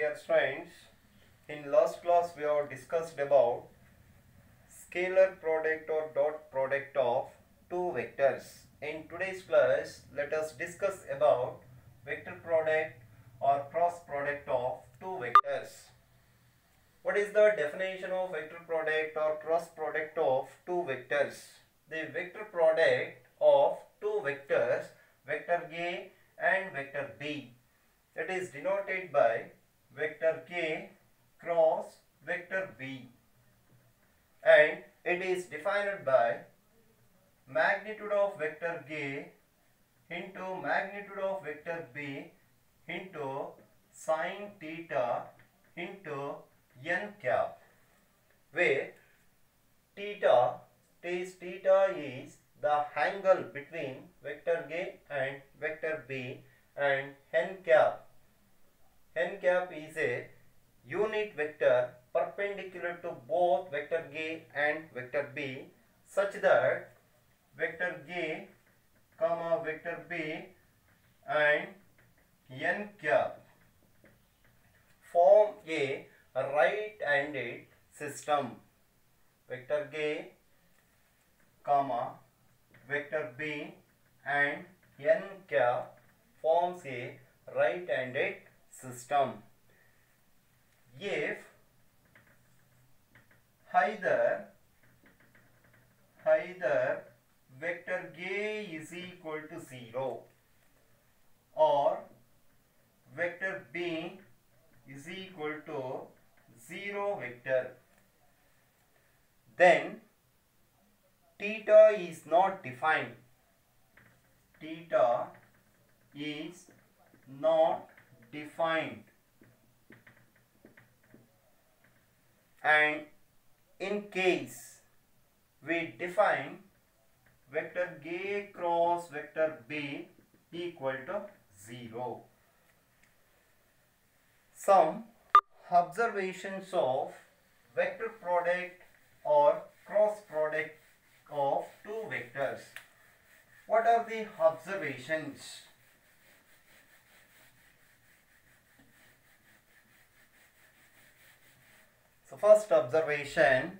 dear friends, in last class we have discussed about scalar product or dot product of two vectors. In today's class, let us discuss about vector product or cross product of two vectors. What is the definition of vector product or cross product of two vectors? The vector product of two vectors, vector A and vector B, that is denoted by vector K cross vector B, and it is defined by magnitude of vector K into magnitude of vector B into sine theta into n cap, where theta is the angle between vector A and vector B, and n cap is a unit vector perpendicular to both vector A and vector B, such that vector A comma vector B and n cap form a right-handed system. Vector A comma vector B and n cap forms a right-handed system if either vector A is equal to 0 or vector B is equal to 0 vector, then theta is not defined. Theta is not defined, and in case we define vector A cross vector B equal to 0. Some observations of vector product or cross product of two vectors. What are the observations? So first observation,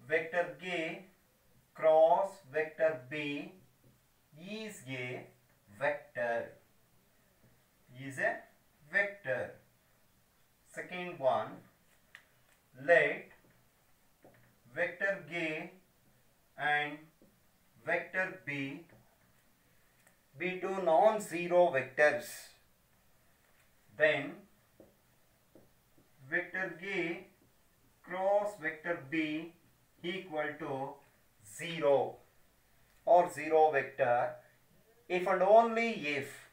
vector A cross vector B is a vector. Second one, let vector A and vector B be two non-zero vectors, then vector A cross vector B equal to 0 or 0 vector if and only if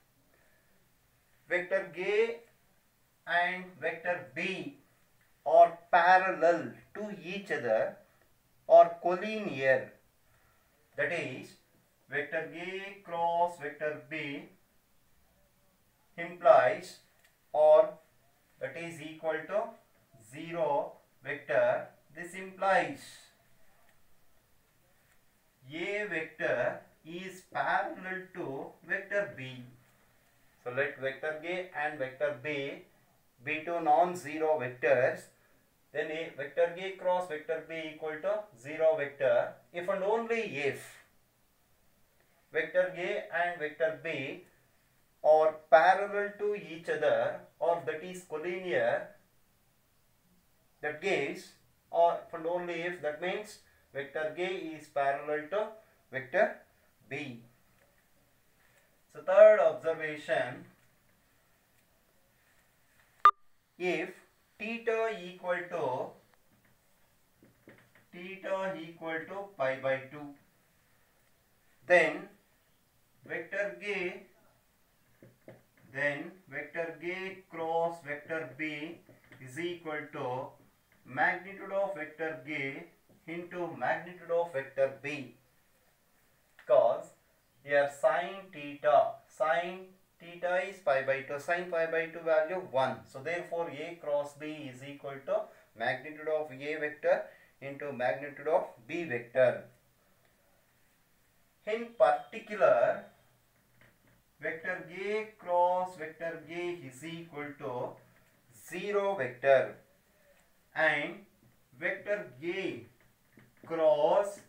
vector A and vector B are parallel to each other or collinear. That is, vector A cross vector B implies or that is equal to 0 vector. This implies A vector is parallel to vector B. So let vector A and vector B be two non-zero vectors, then a vector A cross vector B equal to 0 vector if and only if vector A and vector B are parallel to each other or that is collinear. That gives, or if and only if, that means vector A is parallel to vector B. So third observation, if theta equal to pi by 2, then vector A cross vector B is equal to magnitude of vector A into magnitude of vector B, because here sine theta is pi by 2, sine pi by 2 value 1. So therefore A cross B is equal to magnitude of A vector into magnitude of B vector. In particular, vector A cross vector A is equal to 0 vector, and vector A cross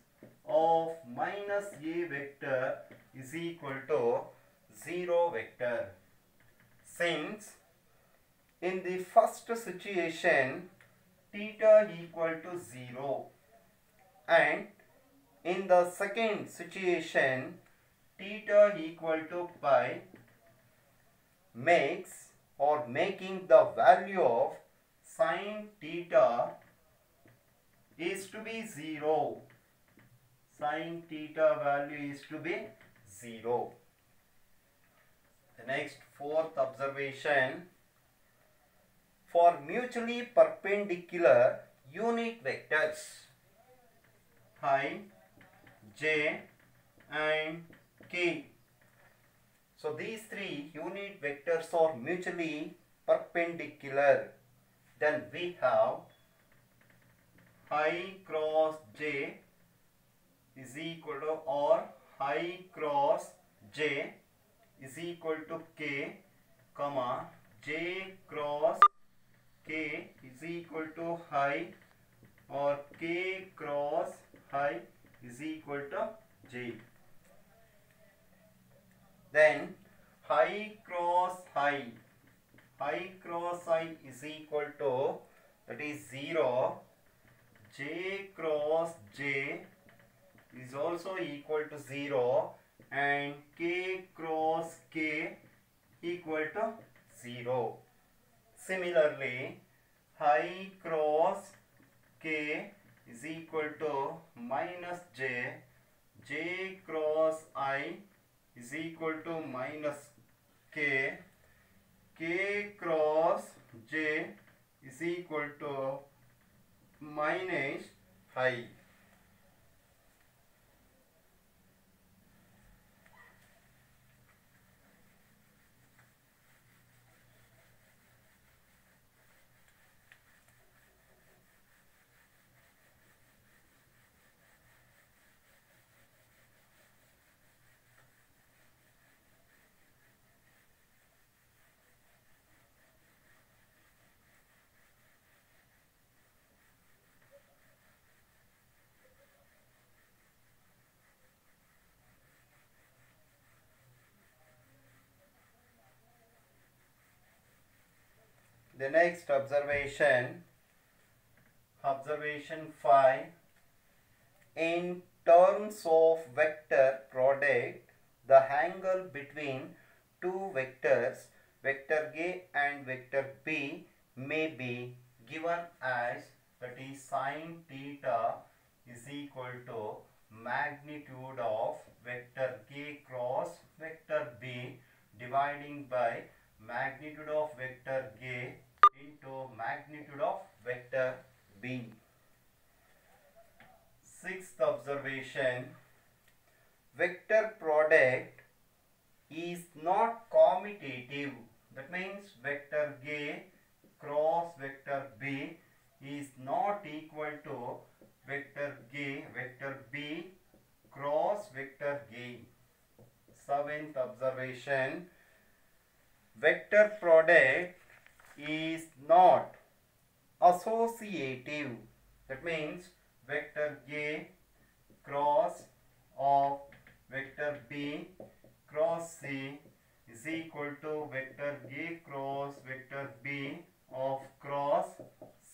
of minus A vector is equal to 0 vector. Since in the first situation theta equal to 0 and in the second situation theta equal to pi, makes or making the value of sin theta is to be 0. Sin theta value is to be 0. The next fourth observation, for mutually perpendicular unit vectors I, j and k. So these three unit vectors are mutually perpendicular. Then we have I cross j is equal to, or I cross j is equal to k, comma j cross k is equal to I, or k cross I is equal to j. Then I cross I is equal to, that is 0, j cross j is also equal to 0, and k cross k equal to 0. Similarly, I cross k is equal to minus j, j cross I is equal to minus k, k cross j is equal to minus I. The next observation, observation 5, in terms of vector product, the angle between two vectors, vector A and vector B, may be given as, that is sin theta is equal to magnitude of vector A cross vector B dividing by magnitude of vector A into magnitude of vector B. Sixth observation, vector product is not commutative. That means vector A cross vector B is not equal to vector B cross vector A. Seventh observation, vector product is not associative. That means vector A cross of vector B cross C is equal to vector A cross vector B of cross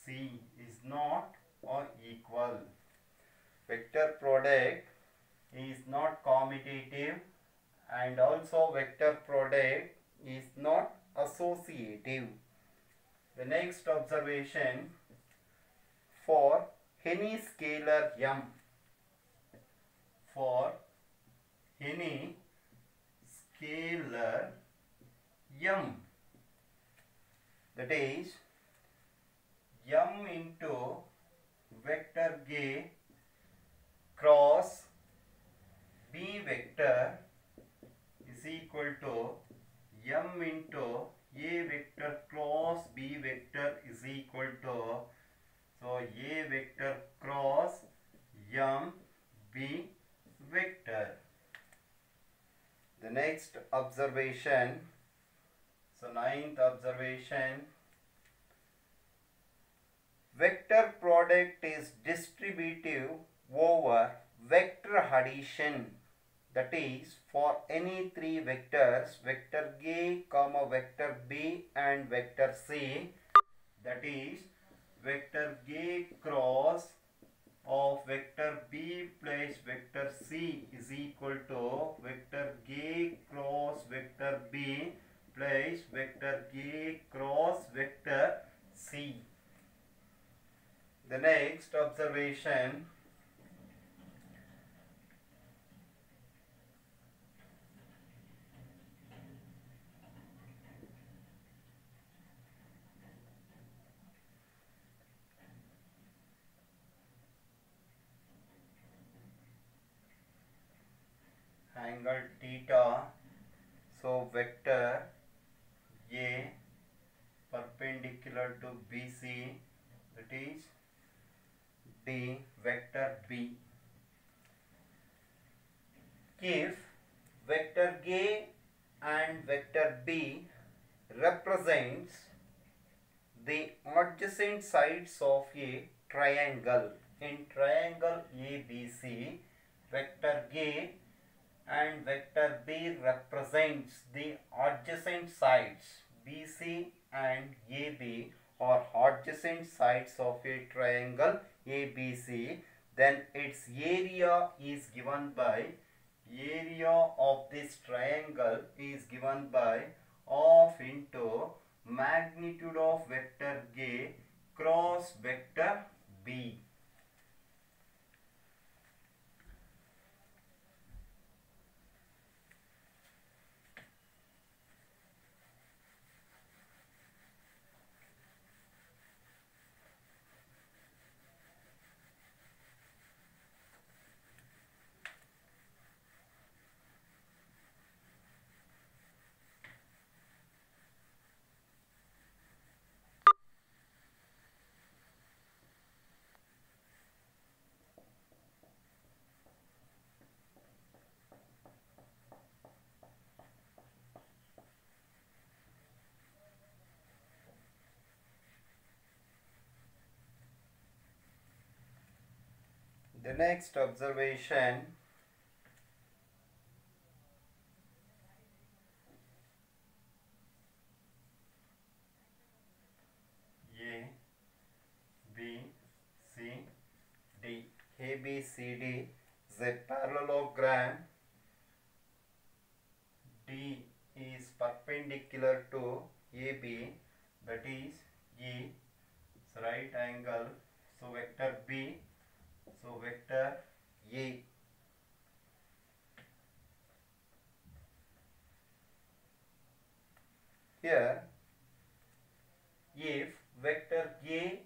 C is not or equal. Vector product is not commutative, and also vector product is not associative. The next observation, for any scalar m, for any scalar m, that is m into vector A cross B vector is equal to m into A vector cross B vector is equal to, so A vector cross m B vector. The next observation observation. So ninth observation, vector product is distributive over vector addition. That is, for any three vectors, vector A, comma vector B and vector C, that is vector A cross of vector B plus vector C is equal to vector A cross vector B plus vector A cross vector C. The next observation, angle theta. So vector A perpendicular to BC, that is D vector B. If vector A and vector B represents the adjacent sides of a triangle. In triangle ABC, vector A and vector B represents the adjacent sides. BC and AB are adjacent sides of a triangle ABC. Then its area is given by, area of this triangle is given by half into magnitude of vector A cross vector B. The next observation, A, B, C, D. A, B, C, D is a parallelogram. D is perpendicular to AB, that is E, it's right angle. So vector B, so vector A. Here, if vector A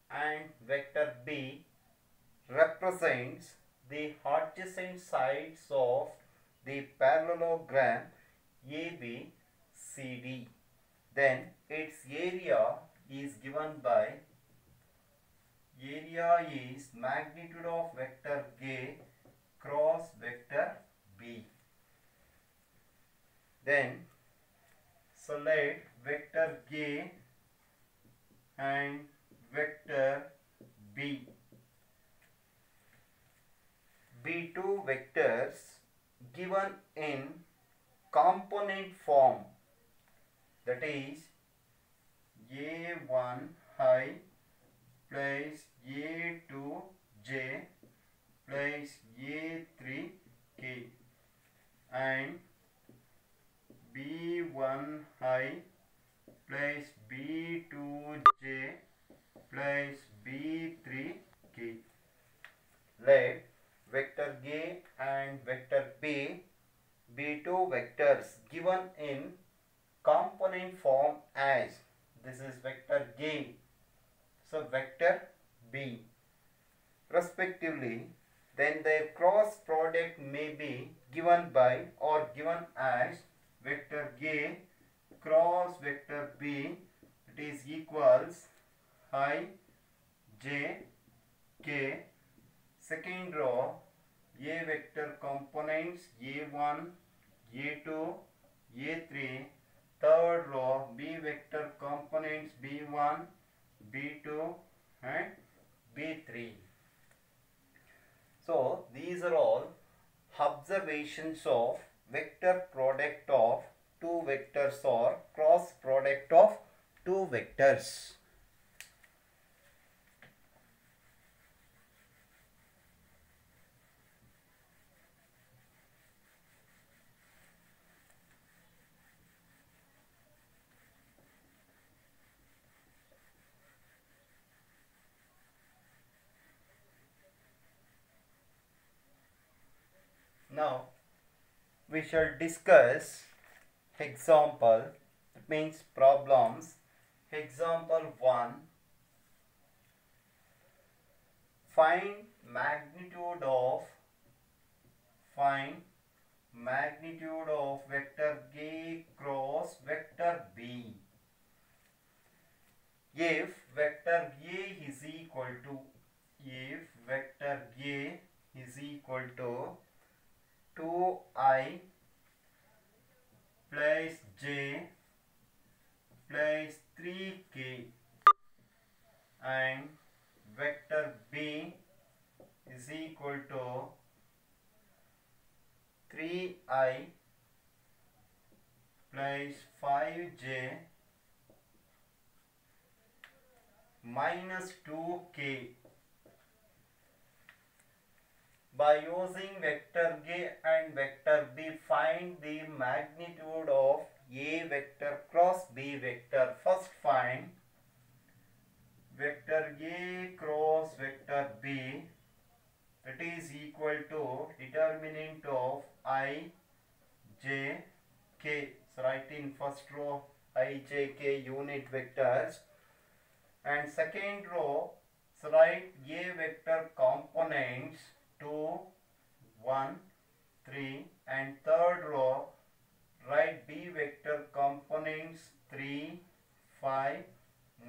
and vector B represents the adjacent sides of the parallelogram ABCD, then its area is given by, area is magnitude of vector A cross vector B. Then select vector A and vector B. B2 vectors given in component form, that is A1i plus A2j plus A3k and B1i plus B2j plus B3k. Let vector A and vector B be two vectors given in component form as, this is vector A, so vector B respectively. Then their cross product may be given by or given as vector A cross vector B, it is equals I j k. Second row, A vector components A1, A2, A3. Third row B vector components B1, B2 and B3. So these are all observations of vector product of two vectors or cross product of two vectors. Now we shall discuss example, it means problems. Example 1, find magnitude of vector A cross vector B if vector A is equal to 2I plus j plus 3k and vector B is equal to 3I plus 5j minus 2k. By using vector A and vector B, find the magnitude of A vector cross B vector. First find vector A cross vector B, that is equal to determinant of I, j, k. So write in first row I, j, k unit vectors, and second row so write A vector components 2, 1, 3, and third row write B vector components 3, 5,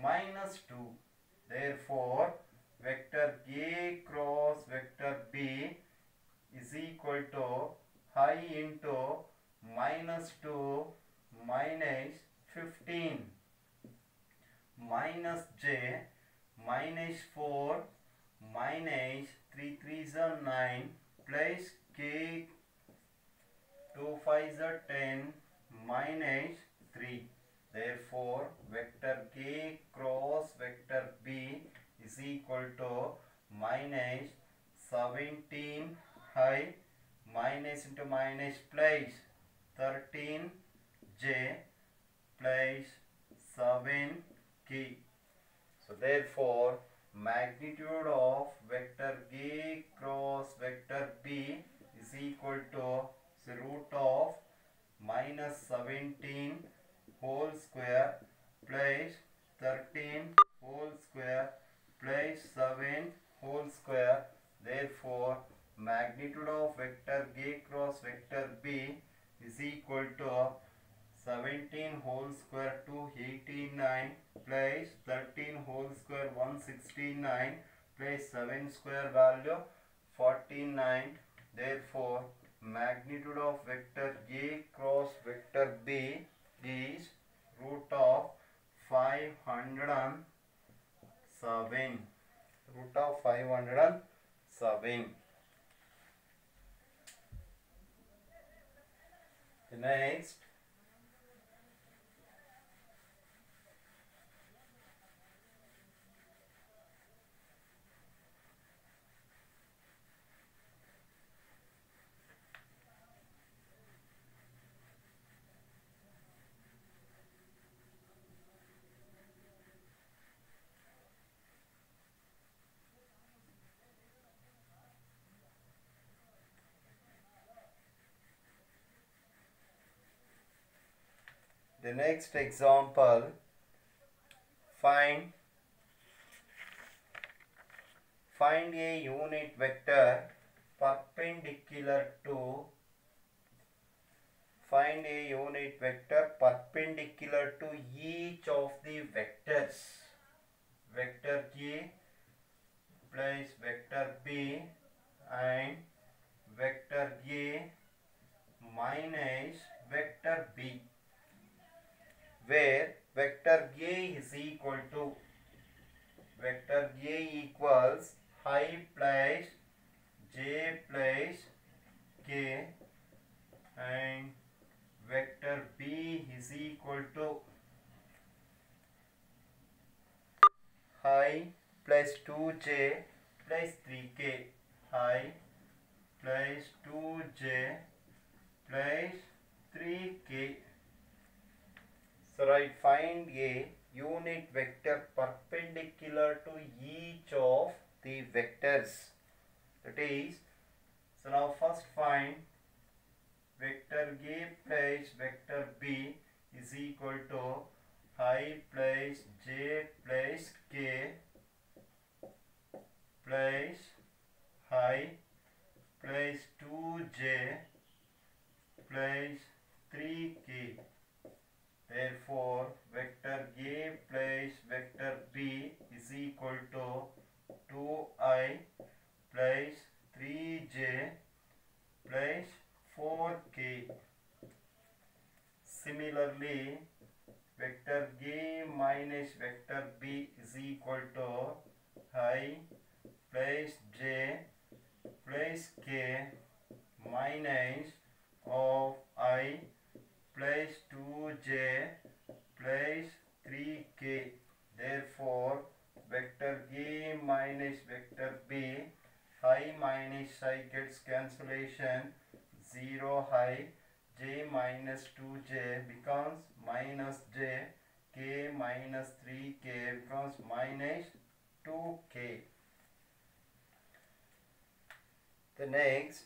minus 2. Therefore, vector A cross vector B is equal to I into minus 2 minus 15 minus j minus 4 minus 3 3s are 9 plus k 2 5s are 10 minus 3. Therefore, vector K cross vector B is equal to minus 17 I minus into minus plus 13 j plus 7 k. So therefore, magnitude of vector A cross vector B is equal to the root of minus 17 whole square plus 13 whole square plus 7 whole square. Therefore, magnitude of vector A cross vector B is equal to 17 whole square 289 plus 13 whole square 169 plus 7 square value 49. Therefore, magnitude of vector A cross vector B is root of 507. Root of 507. The next, example, find a unit vector perpendicular to each of the vectors, vector A plus vector B and vector A minus vector B. is equal to vector A equals I plus j plus k, and vector B is equal to I plus 2j plus 3k, I plus 2j plus 3k. So right, find a unit vector perpendicular to each of the vectors. That is, so now first find vector A plus vector B is equal to I plus j plus k plus I plus 2j plus 3k. Therefore, vector A plus vector B is equal to 2I plus 3j plus 4k. Similarly, vector A minus vector B is equal to I plus j plus k minus of I plus 2j plus 3k. Therefore, vector A minus vector B, I minus I gets cancellation, 0 I, j minus 2j becomes minus j, k minus 3k becomes minus 2k. The next,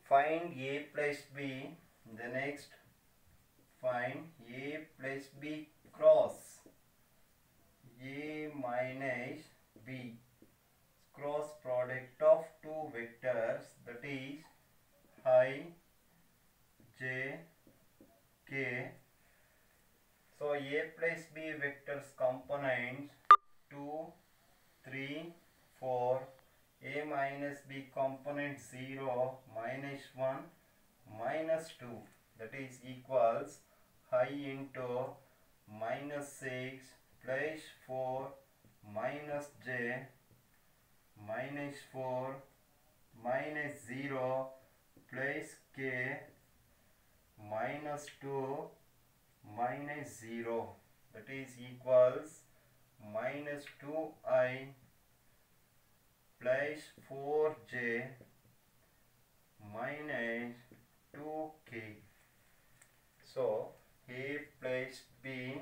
find A plus B. The next, find A plus B cross A minus B, cross product of two vectors, that is I, j, k. So A plus B vectors components 2, 3, 4. A minus B component 0, minus 1, minus 2, that is equals I into minus 6 plus 4 minus j minus 4 minus 0 plus k minus 2 minus 0, that is equals minus 2I plus 4j minus 2k. So A plus B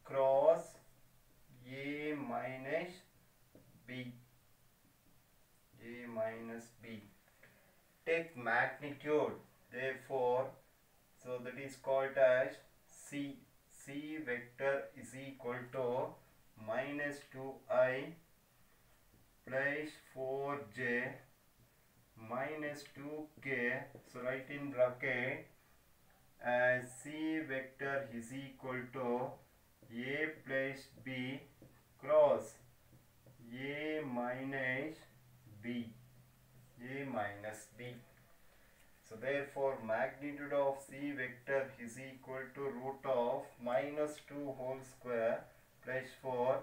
cross A minus B, A minus B. Take magnitude, therefore, so that is called as C. C vector is equal to minus 2I plus 4j minus 2k. So write in bracket as C vector is equal to A plus B cross A minus B, A minus B. So therefore magnitude of C vector is equal to root of minus 2 whole square plus 4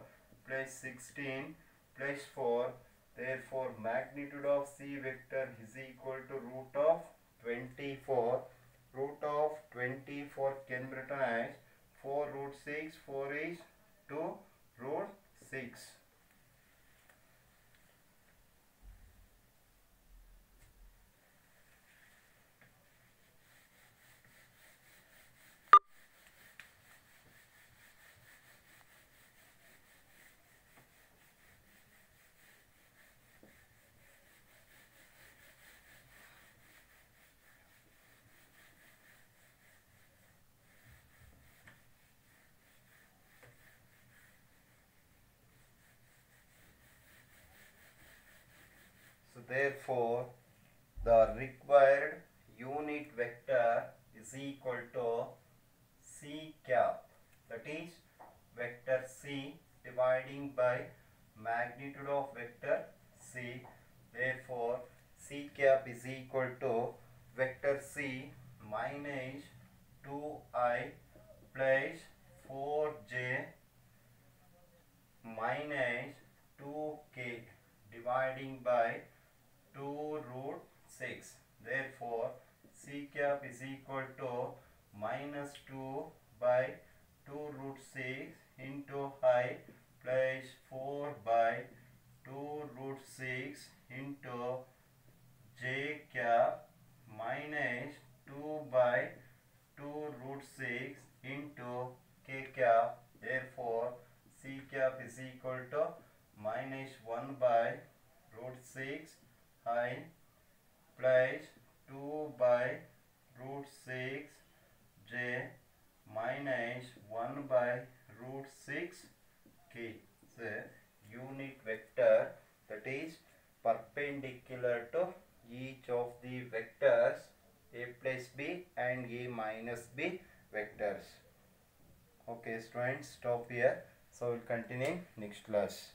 plus 16 plus 4. Therefore magnitude of C vector is equal to root of 24. Root of 24 can be written as 4 root 6. 4 is 2 root 6. Therefore, the required unit vector is equal to C cap, that is vector C dividing by magnitude of vector C. Therefore, C cap is equal to vector C minus 2I plus 4j minus 2k dividing by 2 root 6. Therefore, C cap is equal to minus 2 by 2 root 6 into I plus 4 by 2 root 6 into j cap minus 2 by 2 root 6 into k cap. Therefore, C cap is equal to minus 1 by root 6 I plus 2 by root 6 j minus 1 by root 6 k. So, unit vector that is perpendicular to each of the vectors a plus b and a minus b vectors. Okay students, stop here. So we'll continue next class.